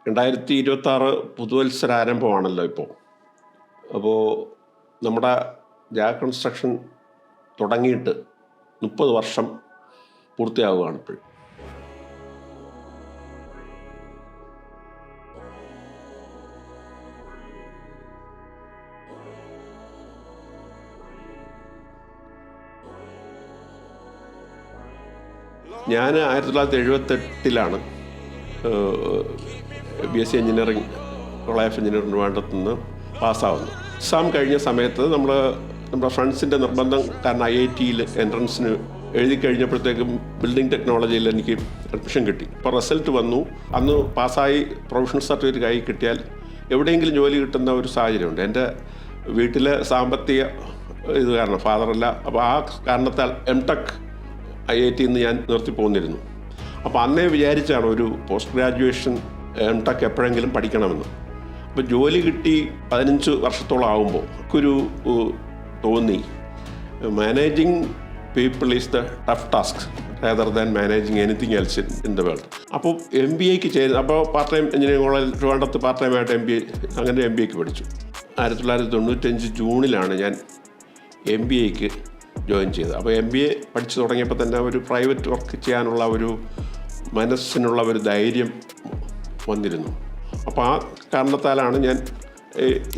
2026 പുതുവത്സരാരംഭമാണല്ലോ ഇപ്പോൾ. അപ്പോൾ നമ്മുടെ ജാഗ് കൺസ്ട്രക്ഷൻ തുടങ്ങിയിട്ട് 30 വർഷം പൂർത്തിയാവുകയാണ് ഇപ്പോൾ. ഞാൻ 1978 BSc engineering college of engineering ട്രിവാൻഡ്രത്ത് നിന്ന് പാസ്സാവുന്നു. എക്സാം കഴിഞ്ഞ സമയത്ത് നമ്മുടെ ഫ്രണ്ട്സിൻ്റെ നിർബന്ധം കാരണം IIT-യിൽ എൻട്രൻസിന് എഴുതി കഴിഞ്ഞപ്പോഴത്തേക്കും ബിൽഡിംഗ് ടെക്നോളജിയിൽ എനിക്ക് അഡ്മിഷൻ കിട്ടി. അപ്പോൾ റിസൾട്ട് വന്നു. അന്ന് പാസ്സായി പ്രൊഫഷണൽ സർട്ടിഫിക്കറ്റ് കൈ കിട്ടിയാൽ എവിടെയെങ്കിലും ജോലി കിട്ടുന്ന ഒരു സാഹചര്യമുണ്ട്. എൻ്റെ വീട്ടിലെ സാമ്പത്തിക ഇത് കാരണം ഫാദറല്ല. അപ്പോൾ ആ കാരണത്താൽ MTech IIT-യിൽ നിന്ന് ഞാൻ നിർത്തി പോന്നിരുന്നു. അപ്പോൾ അന്നേ വിചാരിച്ചാണ് ഒരു പോസ്റ്റ് ഗ്രാജുവേഷൻ MTech എപ്പോഴെങ്കിലും പഠിക്കണമെന്ന്. അപ്പോൾ ജോലി കിട്ടി 15 വർഷത്തോളം ആകുമ്പോൾ ഒരു തോന്നി managing people is the tough task rather than managing anything else in the world. അപ്പോൾ MBAക്ക് ചെയ്ത് അപ്പോൾ പാർട്ട് ടൈം എഞ്ചിനീയറിംഗ് കോളേജ് ട്രിവാൻഡ്രത്ത് പാർട്ട് ടൈമായിട്ട് അങ്ങനെ MBAക്ക് പഠിച്ചു. 1995 ജൂണിലാണ് ഞാൻ MBAക്ക് ജോയിൻ ചെയ്തത്. അപ്പോൾ MBA പഠിച്ചു തുടങ്ങിയപ്പോൾ തന്നെ ഒരു പ്രൈവറ്റ് വർക്ക് ചെയ്യാനുള്ള ഒരു മനസ്സിനുള്ള ഒരു ധൈര്യം വന്നിരുന്നു. അപ്പോൾ ആ കാരണത്താലാണ് ഞാൻ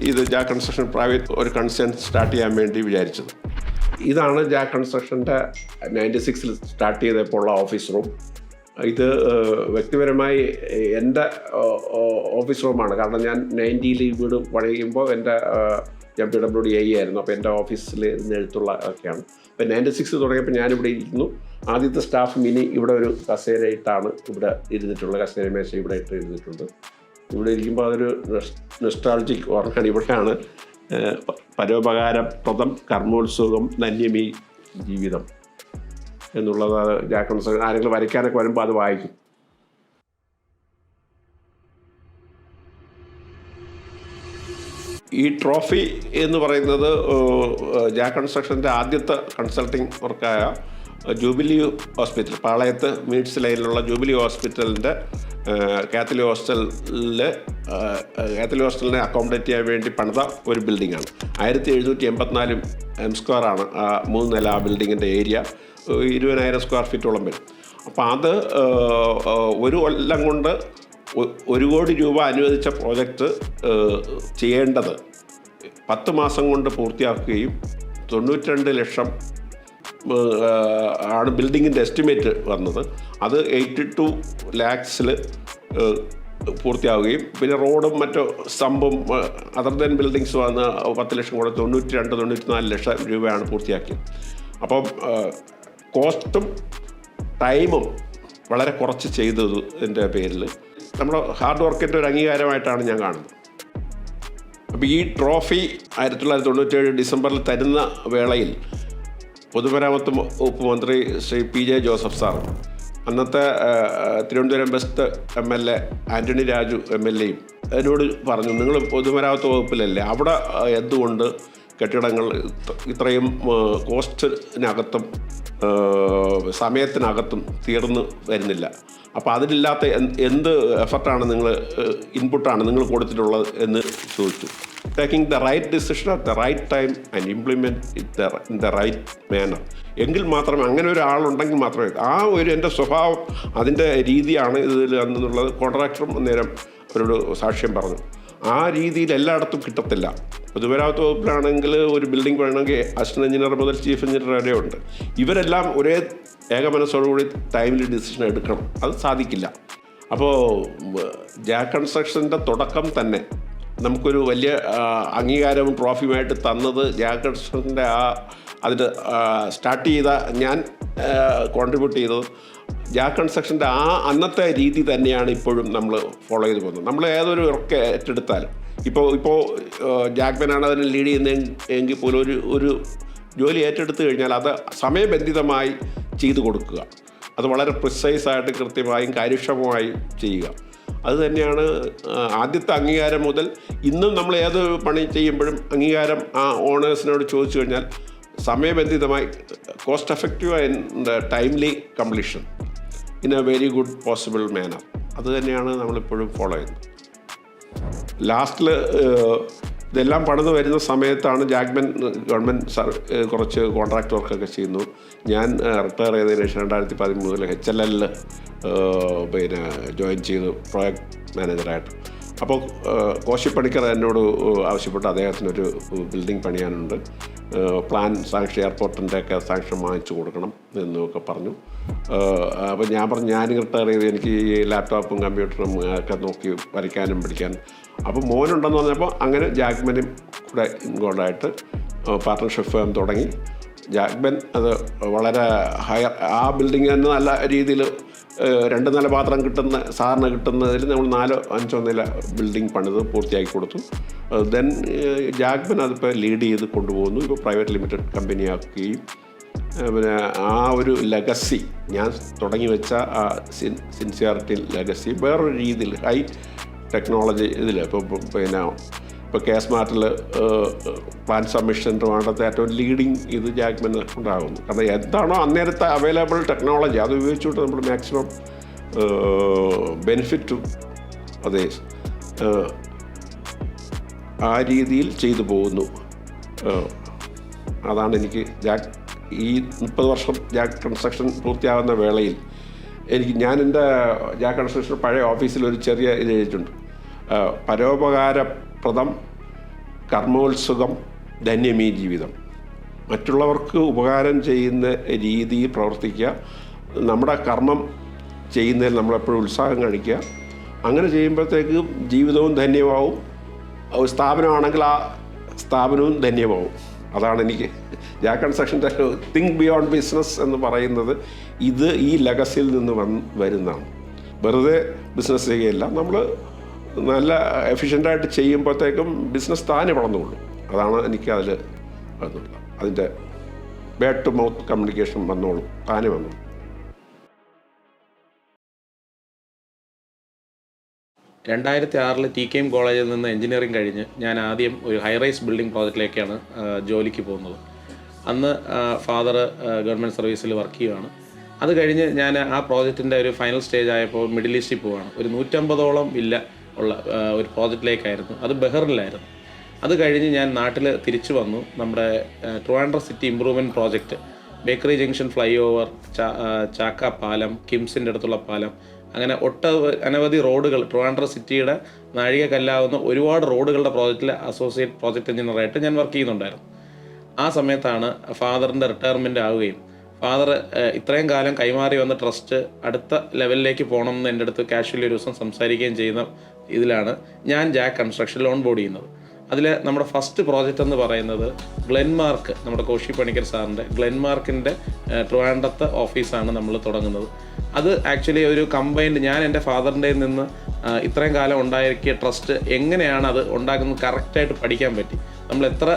ഇത് ജാഗ് കൺസ്ട്രക്ഷൻ പ്രൈവറ്റ് ഒരു കൺസേൺ സ്റ്റാർട്ട് ചെയ്യാൻ വേണ്ടി വിചാരിച്ചത്. ഇതാണ് ജാഗ് കൺസ്ട്രക്ഷൻ്റെ 96-ൽ സ്റ്റാർട്ട് ചെയ്തപ്പോൾ ഉള്ള ഓഫീസ് റൂം. ഇത് വ്യക്തിപരമായി എൻ്റെ ഓഫീസ് റൂമാണ്. കാരണം ഞാൻ 90-ൽ ഈ വീട് പണിയുമ്പോൾ ഞാൻ PWD ആയിരുന്നു. അപ്പോൾ എൻ്റെ ഓഫീസിൽ ഇരുന്ന് എഴുത്തുള്ള ഒക്കെയാണ്. അപ്പോൾ 96 തുടങ്ങിയപ്പോൾ ഞാനിവിടെ ഇരിക്കുന്നു. ആദ്യത്തെ സ്റ്റാഫ് മിനി ഇവിടെ ഒരു കസേരയിട്ടാണ് ഇവിടെ ഇരുന്നിട്ടുള്ളത്. കസേര മേശ ഇവിടെ ഇട്ട് ഇരുന്നിട്ടുണ്ട്. ഇവിടെ ഇരിക്കുമ്പോൾ അതൊരു നൊസ്റ്റാൾജിക് ഓർമ്മയാണ്. ഇവിടെയാണ് പരോപകാരപ്രദം കർമ്മോത്സുകം ധന്യമീ ജീവിതം എന്നുള്ളത്. ജാഗ് കൺസ്ട്രക്ഷൻ ആരെങ്കിലും വരയ്ക്കാനൊക്കെ വരുമ്പോൾ അത് വായിക്കും. ഈ ട്രോഫി എന്ന് പറയുന്നത് ജാഗ് കൺസ്ട്രക്ഷൻ്റെ ആദ്യത്തെ കൺസൾട്ടിങ് വർക്കായ ജൂബിലി ഹോസ്പിറ്റൽ, പാളയത്ത് മീഡ്സ് ലൈനിലുള്ള ജൂബിലി ഹോസ്പിറ്റലിൻ്റെ കാത്തലിക് ഹോസ്റ്റലിനെ അക്കോമഡേറ്റ് ചെയ്യാൻ വേണ്ടി പണിത ഒരു ബിൽഡിങ്ങാണ്. 1784 M² ആണ് 3 നില ആ ബിൽഡിങ്ങിൻ്റെ ഏരിയ. 20,000 സ്ക്വയർ ഫീറ്റോളം വരും. അപ്പോൾ അത് ഒരു കൊല്ലം കൊണ്ട് 1 കോടി രൂപ അനുവദിച്ച പ്രോജക്റ്റ് ചെയ്യേണ്ടത് 10 മാസം കൊണ്ട് പൂർത്തിയാക്കുകയും 92 ലക്ഷം ആണ് ബിൽഡിങ്ങിൻ്റെ എസ്റ്റിമേറ്റ് വന്നത്. അത് 82 lakhs പൂർത്തിയാവുകയും പിന്നെ റോഡും മറ്റു സംഭവം അതർ ദാൻ ബിൽഡിങ്സ് വന്ന് 10 ലക്ഷം കൂടെ 92-94 ലക്ഷം രൂപയാണ് പൂർത്തിയാക്കിയത്. അപ്പം കോസ്റ്റും ടൈമും വളരെ കുറച്ച് ചെയ്തത് എൻ്റെ പേരിൽ നമ്മുടെ ഹാർഡ് വർക്കിൻ്റെ ഒരു അംഗീകാരമായിട്ടാണ് ഞാൻ കാണുന്നത്. അപ്പോൾ ഈ ട്രോഫി 1997 ഡിസംബറിൽ തരുന്ന വേളയിൽ പൊതുമരാമത്ത് വകുപ്പ് മന്ത്രി ശ്രീ PJ ജോസഫ് സാർ, അന്നത്തെ തിരുവനന്തപുരം വെസ്റ്റ് MLA ആൻ്റണി രാജു MLA-യും എന്നോട് പറഞ്ഞു, നിങ്ങൾ പൊതുമരാമത്ത് വകുപ്പിലല്ലേ, അവിടെ എന്തുകൊണ്ട് കെട്ടിടങ്ങൾ ഇത്രയും കോസ്റ്റിനകത്തും സമയത്തിനകത്തും തീർന്നു വരുന്നില്ല? അപ്പോൾ അതിലില്ലാത്ത എന്ത് എഫർട്ടാണ് ഇൻപുട്ടാണ് നിങ്ങൾ കൊടുത്തിട്ടുള്ളത് എന്ന് ചോദിച്ചു. Taking the right decision at the right time and implement it in the right manner. എങ്കിൽ മാത്രമേ, അങ്ങനെ ഒരാളുണ്ടെങ്കിൽ മാത്രമേ, ആ ഒരു എൻ്റെ സ്വഭാവം അതിൻ്റെ രീതിയാണ് ഇതിൽ എന്നുള്ളത് കോൺട്രാക്ടറും അന്നേരം അവരോട് സാക്ഷ്യം പറഞ്ഞു. ആ രീതിയിൽ എല്ലായിടത്തും കിട്ടത്തില്ല. പൊതുമരാമത്ത് വകുപ്പിലാണെങ്കിൽ ഒരു ബിൽഡിംഗ് വേണമെങ്കിൽ അസിസ്റ്റന്റ് എഞ്ചിനീയർ മുതൽ ചീഫ് എഞ്ചിനീയർ വരെ ഉണ്ട്. ഇവരെല്ലാം ഒരേ ഏകമനസ്സോടുകൂടി ടൈമിൽ ഡിസിഷൻ എടുക്കണം. അത് സാധിക്കില്ല. അപ്പോൾ ജാഗ് കൺസ്ട്രക്ഷൻ്റെ തുടക്കം തന്നെ നമുക്കൊരു വലിയ അംഗീകാരവും ട്രോഫിയുമായിട്ട് തന്നത് ജാഗ് കൺസ്ട്രക്ഷൻ്റെ അതിൻ്റെ സ്റ്റാർട്ട് ചെയ്ത ഞാൻ കോൺട്രിബ്യൂട്ട് ചെയ്തത് ജാഗ് കൺസ്ട്രക്ഷൻ്റെ അന്നത്തെ രീതി തന്നെയാണ് ഇപ്പോഴും നമ്മൾ ഫോളോ ചെയ്ത് പോകുന്നത്. നമ്മൾ ഏതൊരു വർക്ക് ഏറ്റെടുത്താലും ഇപ്പോൾ ജാഗ്മാനാണ് അതിനെ ലീഡ് ചെയ്യുന്നതെങ്കിൽ പോലും ഒരു ജോലി ഏറ്റെടുത്ത് കഴിഞ്ഞാൽ അത് സമയബന്ധിതമായി ചെയ്തു കൊടുക്കുക. അത് വളരെ പ്രിസൈസായിട്ട് കൃത്യമായും കാര്യക്ഷമമായും ചെയ്യുക. അത് തന്നെയാണ് ആദ്യത്തെ അംഗീകാരം മുതൽ ഇന്നും നമ്മൾ ഏത് പണി ചെയ്യുമ്പോഴും അംഗീകാരം ആ ഓണേഴ്സിനോട് ചോദിച്ചു കഴിഞ്ഞാൽ സമയബന്ധിതമായി cost effective and timely completion in a very good possible manner. അത് തന്നെയാണ് നമ്മളിപ്പോഴും ഫോളോ ചെയ്യുന്നത്. ലാസ്റ്റിൽ ഇതെല്ലാം പണിത് വരുന്ന സമയത്താണ് ജാക്ക്മാൻ ഗവൺമെൻറ് കുറച്ച് കോൺട്രാക്ട് വർക്കൊക്കെ ചെയ്യുന്നു. ഞാൻ റിട്ടയർ ചെയ്തതിന് ശേഷം 2013 HLL പിന്നെ ജോയിൻ ചെയ്തു പ്രോജക്റ്റ് മാനേജറായിട്ട്. അപ്പോൾ കോശി പണിക്കർ എന്നോട് ആവശ്യപ്പെട്ടു അദ്ദേഹത്തിനൊരു ബിൽഡിംഗ് പണിയാനുണ്ട്, പ്ലാൻ സാങ്ഷൻ എയർപോർട്ടിൻ്റെ ഒക്കെ സാങ്ഷൻ വാങ്ങിച്ചു കൊടുക്കണം എന്നൊക്കെ പറഞ്ഞു. അപ്പോൾ ഞാൻ പറഞ്ഞു ഞാൻ റിട്ടയർ ചെയ്ത് എനിക്ക് ഈ ലാപ്ടോപ്പും കമ്പ്യൂട്ടറും ഒക്കെ നോക്കി വരയ്ക്കാനും പഠിക്കാനും. അപ്പോൾ മോനുണ്ടെന്ന് പറഞ്ഞപ്പോൾ അങ്ങനെ ജാക്ക്മാനും കൂടെ ഇൻവോൾവായിട്ട് പാർട്ട്ണർഷിപ്പ് ഫേം തുടങ്ങി. ജാക്ക്മാൻ അത് വളരെ ആ ബിൽഡിംഗ് തന്നെ നല്ല രീതിയിൽ 2 നില മാത്രം സാറിന് കിട്ടുന്നതിൽ നമ്മൾ 4-5 നില ബിൽഡിംഗ് പണിത് പൂർത്തിയാക്കി കൊടുത്തു. ദെൻ ജാക്ക്മാൻ അതിപ്പോൾ ലീഡ് ചെയ്ത് കൊണ്ടുപോകുന്നു. ഇപ്പോൾ പ്രൈവറ്റ് ലിമിറ്റഡ് കമ്പനിയാക്കുകയും പിന്നെ ആ ഒരു ലെഗസി ഞാൻ തുടങ്ങി വെച്ച ആ സിൻസിയറിറ്റി ലെഗസി വേറൊരു രീതിയിൽ ഹൈ ടെക്നോളജി ഇതിൽ ഇപ്പോൾ കേസ്മാർട്ടിൽ പ്ലാൻ സബ്മിഷൻ വേണ്ടത്തെ ഏറ്റവും ലീഡിങ് ഇത് ജാക്ക്മാൻ ഉണ്ടാകുന്നു. കാരണം എന്താണോ അന്നേരത്തെ അവൈലബിൾ ടെക്നോളജി അത് ഉപയോഗിച്ചുകൊണ്ട് നമ്മൾ മാക്സിമം ബെനിഫിറ്റ് ടു അതേ ആ രീതിയിൽ ചെയ്തു പോകുന്നു. അതാണ് എനിക്ക് ഈ 30 വർഷം ജാക്ക് കൺസ്ട്രക്ഷൻ പൂർത്തിയാകുന്ന വേളയിൽ ഞാൻ എൻ്റെ ജാക്ക് കൺസ്ട്രക്ഷൻ പഴയ ഓഫീസിൽ ഒരു ചെറിയ ഇത് എഴുതിയിട്ടുണ്ട്. പരോപകാരപ്രദം, കർമ്മോത്സുകം, ധന്യമീ ജീവിതം. മറ്റുള്ളവർക്ക് ഉപകാരം ചെയ്യുന്ന രീതിയിൽ പ്രവർത്തിക്കുക, നമ്മുടെ കർമ്മം ചെയ്യുന്നതിൽ നമ്മളെപ്പോഴും ഉത്സാഹം കാണിക്കുക. അങ്ങനെ ചെയ്യുമ്പോഴത്തേക്ക് ജീവിതവും ധന്യമാവും, സ്ഥാപനമാണെങ്കിൽ ആ സ്ഥാപനവും ധന്യമാവും. അതാണ് എനിക്ക് ജാക്ക് കൺസ്ട്രക്ഷൻ്റെ തിങ്ക് ബിയോണ്ട് ബിസിനസ് എന്ന് പറയുന്നത്. ഇത് ഈ ലെഗസിയിൽ നിന്ന് വരുന്നതാണ്. വെറുതെ ബിസിനസ് ചെയ്യുകയില്ല, നമ്മൾ നല്ല എഫിഷ്യൻ്റായിട്ട് ചെയ്യുമ്പോഴത്തേക്കും ബിസിനസ് താനെ വളർന്നുകൊള്ളും. അതാണ് എനിക്ക് അതിൽ വന്നുള്ളത്. അതിൻ്റെ വേർഡ് ടു മൗത്ത് കമ്മ്യൂണിക്കേഷൻ വന്നോളും, താനെ വന്നോളും. TKM കോളേജിൽ നിന്ന് എഞ്ചിനീയറിംഗ് കഴിഞ്ഞ് ഞാൻ ആദ്യം ഒരു ഹൈറൈസ് ബിൽഡിംഗ് പ്രോജക്റ്റിലേക്കാണ് ജോലിക്ക് പോകുന്നത്. അന്ന് ഫാദർ ഗവൺമെൻറ് സർവീസിൽ വർക്ക് ചെയ്യുകയാണ്. അത് കഴിഞ്ഞ് ഞാൻ ആ പ്രോജക്റ്റിൻ്റെ ഒരു ഫൈനൽ സ്റ്റേജ് ആയപ്പോൾ മിഡിൽ ഈസ്റ്റിൽ പോവുകയാണ്. ഒരു 150ഓളം വില്ല ഉള്ള ഒരു പ്രോജക്റ്റിലേക്കായിരുന്നു. അത് ബഹറിനിലായിരുന്നു. അത് കഴിഞ്ഞ് ഞാൻ നാട്ടിൽ തിരിച്ചു വന്നു. നമ്മുടെ Trivandrum city improvement project, bakery junction flyover, Chakka പാലം, കിംസിൻ്റെ അടുത്തുള്ള പാലം, അങ്ങനെ അനവധി റോഡുകൾ, ട്രിവാൻഡ്രം സിറ്റിയുടെ നാഴിക കല്ലാവുന്ന ഒരുപാട് റോഡുകളുടെ പ്രോജക്റ്റിൽ അസോസിയേറ്റ് പ്രോജക്റ്റ് എഞ്ചിനീയറായിട്ട് ഞാൻ വർക്ക് ചെയ്യുന്നുണ്ടായിരുന്നു. ആ സമയത്താണ് ഫാദറിൻ്റെ റിട്ടയർമെൻ്റ് ആവുകയും ഫാദർ ഇത്രയും കാലം കൈമാറി വന്ന ട്രസ്റ്റ് അടുത്ത ലെവലിലേക്ക് പോകണമെന്ന് എൻ്റെ അടുത്ത് കാഷ്വലി ഒരു ദിവസം സംസാരിക്കുകയും ചെയ്യുന്ന ഇതിലാണ് ഞാൻ ജാക്ക് കൺസ്ട്രക്ഷനിൽ ഓൺ ബോർഡ് ചെയ്യുന്നത്. അതിൽ നമ്മുടെ ഫസ്റ്റ് പ്രോജക്റ്റ് എന്ന് പറയുന്നത് ഗ്ലെൻമാർക്ക്, നമ്മുടെ കോശി പണിക്കർ സാറിൻ്റെ ഗ്ലെൻമാർക്കിൻ്റെ ട്രിവാൻഡ്രത്തെ ഓഫീസാണ് നമ്മൾ തുടങ്ങുന്നത്. അത് ആക്ച്വലി ഒരു കമ്പൈൻഡ്, ഞാൻ എൻ്റെ ഫാദറിൻ്റെ നിന്ന് ഇത്രയും കാലം ഉണ്ടാക്കിയ ട്രസ്റ്റ് എങ്ങനെയാണ് അത് ഉണ്ടാക്കുന്നത് കറക്റ്റായിട്ട് പഠിക്കാൻ പറ്റി. നമ്മൾ എത്ര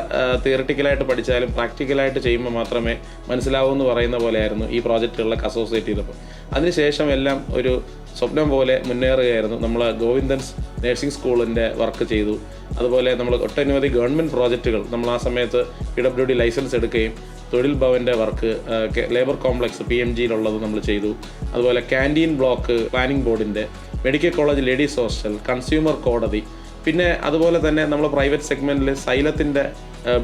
തിയറിറ്റിക്കലായിട്ട് പഠിച്ചാലും പ്രാക്ടിക്കലായിട്ട് ചെയ്യുമ്പോൾ മാത്രമേ മനസ്സിലാവൂ എന്ന് പറയുന്ന പോലെയായിരുന്നു ഈ പ്രോജക്റ്റുകളിലൊക്കെ അസോസിയേറ്റ് ചെയ്തപ്പോൾ. അതിനുശേഷം എല്ലാം ഒരു സ്വപ്നം പോലെ മുന്നേറുകയായിരുന്നു. നമ്മൾ ഗോവിന്ദൻസ് നേഴ്സിംഗ് സ്കൂളിൻ്റെ വർക്ക് ചെയ്തു. അതുപോലെ നമ്മൾ ഒട്ടനവധി ഗവൺമെൻറ് പ്രോജക്റ്റുകൾ നമ്മൾ ആ സമയത്ത് PWD ലൈസൻസ് എടുക്കുകയും തൊഴിൽ ഭവൻ്റെ വർക്ക്, ലേബർ കോംപ്ലക്സ് PMGയിലുള്ളത് നമ്മൾ ചെയ്തു. അതുപോലെ ക്യാൻറ്റീൻ ബ്ലോക്ക് പ്ലാനിംഗ് ബോർഡിൻ്റെ, medical college ladies hostel, consumer കോടതി, പിന്നെ അതുപോലെ തന്നെ നമ്മൾ പ്രൈവറ്റ് സെഗ്മെൻറ്റിൽ സൈലത്തിൻ്റെ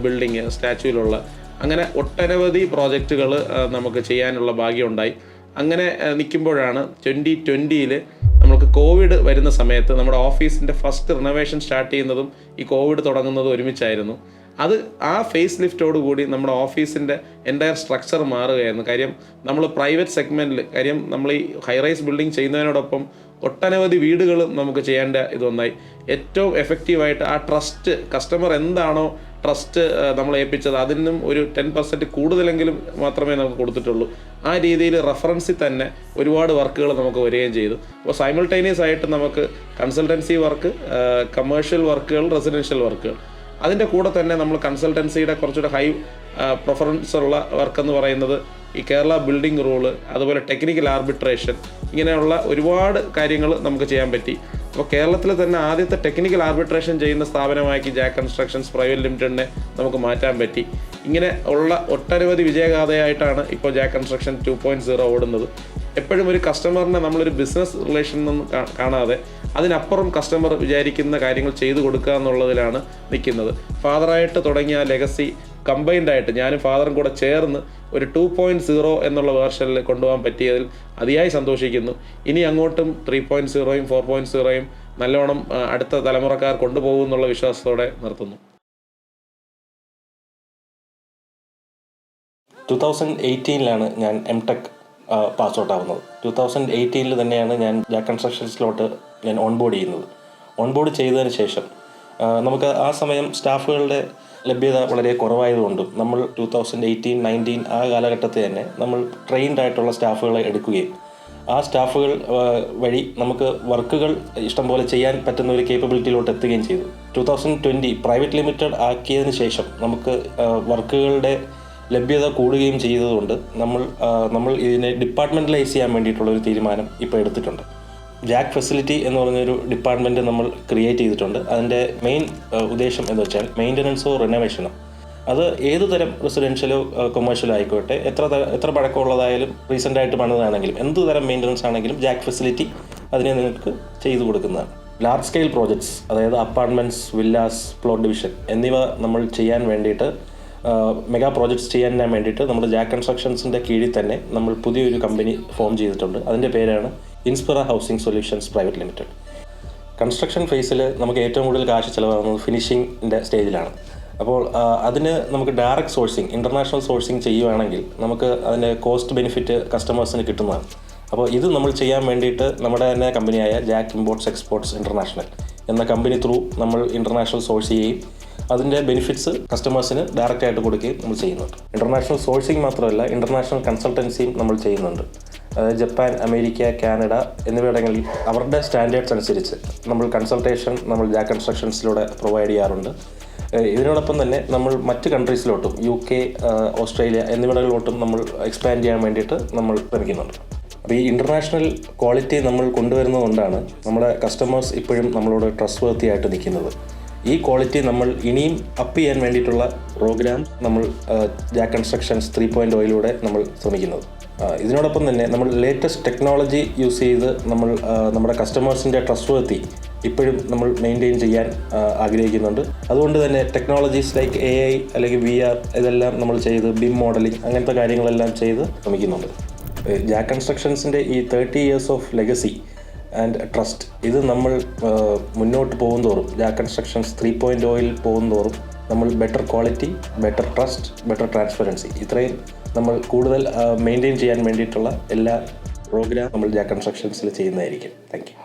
ബിൽഡിങ് സ്റ്റാച്യൂവിലുള്ള, അങ്ങനെ ഒട്ടനവധി പ്രോജക്റ്റുകൾ നമുക്ക് ചെയ്യാനുള്ള ഭാഗ്യമുണ്ടായി. അങ്ങനെ നിൽക്കുമ്പോഴാണ് 2020 നമുക്ക് കോവിഡ് വരുന്ന സമയത്ത് നമ്മുടെ ഓഫീസിൻ്റെ ഫസ്റ്റ് റിനോവേഷൻ സ്റ്റാർട്ട് ചെയ്യുന്നതും ഈ കോവിഡ് തുടങ്ങുന്നതും ഒരുമിച്ചായിരുന്നു. അത് ആ ഫേസ് ലിഫ്റ്റോട് കൂടി നമ്മുടെ ഓഫീസിൻ്റെ എൻ്റയർ സ്ട്രക്ചർ മാറുകയായിരുന്നു. കാര്യം നമ്മൾ പ്രൈവറ്റ് സെഗ്മെൻറ്റിൽ, കാര്യം നമ്മൾ ഈ ഹൈറൈസ് ബിൽഡിംഗ് ചെയ്യുന്നതിനോടൊപ്പം ഒട്ടനവധി വീടുകളും നമുക്ക് ചെയ്യേണ്ട ഇതൊന്നായി. ഏറ്റവും എഫക്റ്റീവായിട്ട് ആ ട്രസ്റ്റ്, കസ്റ്റമർ എന്താണോ ട്രസ്റ്റ് നമ്മൾ ഏൽപ്പിച്ചത് അതിനും ഒരു 10% കൂടുതലെങ്കിലും മാത്രമേ നമുക്ക് കൊടുത്തിട്ടുള്ളൂ. ആ രീതിയിൽ റെഫറൻസിൽ തന്നെ ഒരുപാട് വർക്കുകൾ നമുക്ക് വരികയും ചെയ്തു. അപ്പോൾ സൈമിൾട്ടേനിയസ് ആയിട്ട് നമുക്ക് കൺസൾട്ടൻസി വർക്ക്, കമേഴ്ഷ്യൽ വർക്കുകൾ, റെസിഡൻഷ്യൽ വർക്കുകൾ, അതിൻ്റെ കൂടെ തന്നെ നമ്മൾ കൺസൾട്ടൻസിയുടെ കുറച്ചുകൂടെ ഹൈ പ്രിഫറൻസ് ഉള്ള വർക്ക് എന്ന് പറയുന്നത് ഈ കേരള ബിൽഡിംഗ് റൂള്, അതുപോലെ ടെക്നിക്കൽ ആർബിട്രേഷൻ, ഇങ്ങനെയുള്ള ഒരുപാട് കാര്യങ്ങൾ നമുക്ക് ചെയ്യാൻ പറ്റി. അപ്പോൾ കേരളത്തിൽ തന്നെ ആദ്യത്തെ ടെക്നിക്കൽ ആർബിട്രേഷൻ ചെയ്യുന്ന സ്ഥാപനമാക്കി ജാക്ക് കൺസ്ട്രക്ഷൻസ് പ്രൈവറ്റ് ലിമിറ്റഡിനെ നമുക്ക് മാറ്റാൻ പറ്റി. ഇങ്ങനെ ഉള്ള ഒട്ടനവധി വിജയഗാഥയായിട്ടാണ് ഇപ്പോൾ ജാക്ക് കൺസ്ട്രക്ഷൻ 2.0 ഓടുന്നത്. എപ്പോഴും ഒരു കസ്റ്റമറിനെ നമ്മളൊരു ബിസിനസ് റിലേഷൻ ഒന്നും കാണാതെ അതിനപ്പുറം കസ്റ്റമർ വിചാരിക്കുന്ന കാര്യങ്ങൾ ചെയ്തു കൊടുക്കുക എന്നുള്ളതിലാണ് നിൽക്കുന്നത്. ഫാദറായിട്ട് തുടങ്ങിയ ആ ലെഗസി കമ്പൈൻഡായിട്ട് ഞാനും ഫാദറും കൂടെ ചേർന്ന് ഒരു 2.0 എന്നുള്ള വേർഷനിൽ കൊണ്ടുപോകാൻ പറ്റിയതിൽ അതിയായി സന്തോഷിക്കുന്നു. ഇനി അങ്ങോട്ടും 3.0യും 4.0യും നല്ലോണം അടുത്ത തലമുറക്കാർ കൊണ്ടുപോകും എന്നുള്ള വിശ്വാസത്തോടെ നിർത്തുന്നു. 2018 ഞാൻ എംടെക് പാസ് ഔട്ട് ആവുന്നത്. 2018 തന്നെയാണ് ഞാൻ ജാക്ക് കൺസ്ട്രക്ഷൻസിലോട്ട് ഞാൻ ഓൺബോർഡ് ചെയ്യുന്നത്. ഓൺബോർഡ് ചെയ്തതിന് ശേഷം നമുക്ക് ആ സമയം സ്റ്റാഫുകളുടെ ലഭ്യത വളരെ കുറവായതുകൊണ്ടും നമ്മൾ 2018-19 ആ കാലഘട്ടത്തിൽ തന്നെ നമ്മൾ ട്രെയിൻഡ് ആയിട്ടുള്ള സ്റ്റാഫുകളെ എടുക്കുകയും ആ സ്റ്റാഫുകൾ വഴി നമുക്ക് വർക്കുകൾ ഇഷ്ടംപോലെ ചെയ്യാൻ പറ്റുന്ന ഒരു കേപ്പബിലിറ്റിയിലോട്ട് എത്തുകയും ചെയ്തു. 2020 പ്രൈവറ്റ് ലിമിറ്റഡ് ആക്കിയതിന് ശേഷം നമുക്ക് വർക്കുകളുടെ ലഭ്യത കൂടുകയും ചെയ്തതുകൊണ്ട് നമ്മൾ ഇതിനെ ഡിപ്പാർട്ട്മെൻറ്റലൈസ് ചെയ്യാൻ വേണ്ടിയിട്ടുള്ള ഒരു തീരുമാനം ഇപ്പോൾ എടുത്തിട്ടുണ്ട്. ജാക്ക് ഫെസിലിറ്റി എന്ന് പറഞ്ഞൊരു ഡിപ്പാർട്ട്മെൻറ്റ് നമ്മൾ ക്രിയേറ്റ് ചെയ്തിട്ടുണ്ട്. അതിൻ്റെ മെയിൻ ഉദ്ദേശം എന്ന് വെച്ചാൽ മെയിൻ്റനൻസോ റിനോവേഷനോ, അത് ഏതു തരം റെസിഡൻഷ്യലോ കൊമേഴ്ഷ്യലോ ആയിക്കോട്ടെ, എത്ര പഴക്കമുള്ളതായാലും റീസെൻ്റായിട്ട് പണിതാണെങ്കിലും എന്ത് തരം മെയിൻ്റനൻസ് ആണെങ്കിലും ജാക്ക് ഫെസിലിറ്റി അതിനെ നിങ്ങൾക്ക് ചെയ്തു കൊടുക്കുന്നതാണ്. ലാർജ് സ്കെയിൽ പ്രോജക്ട്സ്, അതായത് അപ്പാർട്ട്മെൻറ്റ്സ്, വില്ലാസ്, പ്ലോട്ട് ഡിവിഷൻ എന്നിവ നമ്മൾ ചെയ്യാൻ വേണ്ടിയിട്ട് മെഗാ പ്രോജക്ട്സ് ചെയ്യാൻ വേണ്ടിയിട്ട് നമ്മൾ ജാക്ക് കൺസ്ട്രക്ഷൻസിൻ്റെ കീഴിൽ തന്നെ നമ്മൾ പുതിയൊരു കമ്പനി ഫോം ചെയ്തിട്ടുണ്ട്. അതിൻ്റെ പേരാണ് Inspira housing solutions private limited. Construction ഫേസിൽ നമുക്ക് ഏറ്റവും കൂടുതൽ കാശ് ചിലവാകുന്നത് ഫിനിഷിങ്ങിൻ്റെ സ്റ്റേജിലാണ്. അപ്പോൾ അതിന് നമുക്ക് ഡയറക്റ്റ് സോഴ്സിങ്, ഇൻ്റർനാഷണൽ സോഴ്സിങ് ചെയ്യുകയാണെങ്കിൽ നമുക്ക് അതിൻ്റെ കോസ്റ്റ് ബെനിഫിറ്റ് കസ്റ്റമേഴ്സിന് കിട്ടുന്നതാണ്. അപ്പോൾ ഇത് നമ്മൾ ചെയ്യാൻ വേണ്ടിയിട്ട് നമ്മുടെ തന്നെ കമ്പനിയായ ജാക്ക് ഇമ്പോർട്ട്സ് എക്സ്പോർട്സ് ഇൻ്റർനാഷണൽ എന്ന കമ്പനി ത്രൂ നമ്മൾ ഇൻ്റർനാഷണൽ സോഴ്സ് ചെയ്യുകയും അതിൻ്റെ ബെനിഫിറ്റ്സ് കസ്റ്റമേഴ്സിന് ഡയറക്റ്റായിട്ട് കൊടുക്കുകയും നമ്മൾ ചെയ്യുന്നുണ്ട്. ഇൻ്റർനാഷണൽ സോഴ്സിങ് മാത്രമല്ല, ഇൻ്റർനാഷണൽ കൺസൾട്ടൻസിയും നമ്മൾ ചെയ്യുന്നുണ്ട്. അതായത് ജപ്പാൻ, അമേരിക്ക, കാനഡ എന്നിവിടങ്ങളിൽ അവരുടെ സ്റ്റാൻഡേർഡ്സ് അനുസരിച്ച് നമ്മൾ കൺസൾട്ടേഷൻ നമ്മൾ ജാക്ക് കൺസ്ട്രക്ഷൻസിലൂടെ പ്രൊവൈഡ് ചെയ്യാറുണ്ട്. ഇതിനോടൊപ്പം തന്നെ നമ്മൾ മറ്റ് കൺട്രീസിലോട്ടും UK, ഓസ്ട്രേലിയ എന്നിവിടങ്ങളിലോട്ടും നമ്മൾ എക്സ്പാൻഡ് ചെയ്യാൻ വേണ്ടിയിട്ട് നമ്മൾ ശ്രമിക്കുന്നുണ്ട്. അപ്പോൾ ഈ ഇൻ്റർനാഷണൽ ക്വാളിറ്റി നമ്മൾ കൊണ്ടുവരുന്നതുകൊണ്ടാണ് നമ്മുടെ കസ്റ്റമേഴ്സ് ഇപ്പോഴും നമ്മളോട് ട്രസ്റ്റ് വർത്തി ആയിട്ട് നിൽക്കുന്നത്. ഈ ക്വാളിറ്റി നമ്മൾ ഇനിയും അപ്പ് ചെയ്യാൻ വേണ്ടിയിട്ടുള്ള പ്രോഗ്രാം നമ്മൾ ജാക്ക് കൺസ്ട്രക്ഷൻസ് 3.0യിലൂടെ നമ്മൾ ശ്രമിക്കുന്നത്. ഇതിനോടൊപ്പം തന്നെ നമ്മൾ ലേറ്റസ്റ്റ് ടെക്നോളജി യൂസ് ചെയ്ത് നമ്മൾ നമ്മുടെ കസ്റ്റമേഴ്സിൻ്റെ ട്രസ്റ്റ് വർത്തി ഇപ്പോഴും നമ്മൾ മെയിൻറ്റെയിൻ ചെയ്യാൻ ആഗ്രഹിക്കുന്നുണ്ട്. അതുകൊണ്ട് തന്നെ ടെക്നോളജീസ് ലൈക്ക് AI അല്ലെങ്കിൽ VR ഇതെല്ലാം നമ്മൾ ചെയ്ത് BIM മോഡലിംഗ് അങ്ങനത്തെ കാര്യങ്ങളെല്ലാം ചെയ്ത് ശ്രമിക്കുന്നുണ്ട്. ജാക്ക് കൺസ്ട്രക്ഷൻസിൻ്റെ ഈ 30 years of legacy and trust, ഇത് നമ്മൾ മുന്നോട്ട് പോകുന്തോറും ജാക്ക് കൺസ്ട്രക്ഷൻസ് 3.0യിൽ പോകുന്തോറും നമ്മൾ better quality, better trust, better transparency ഇത്രയും നമ്മൾ കൂടുതൽ മെയിൻറ്റെയിൻ ചെയ്യാൻ വേണ്ടിയിട്ടുള്ള എല്ലാ പ്രോഗ്രാം നമ്മൾ ജാക്ക് കൺസ്ട്രക്ഷൻസിൽ ചെയ്യുന്നതായിരിക്കും. Thank you.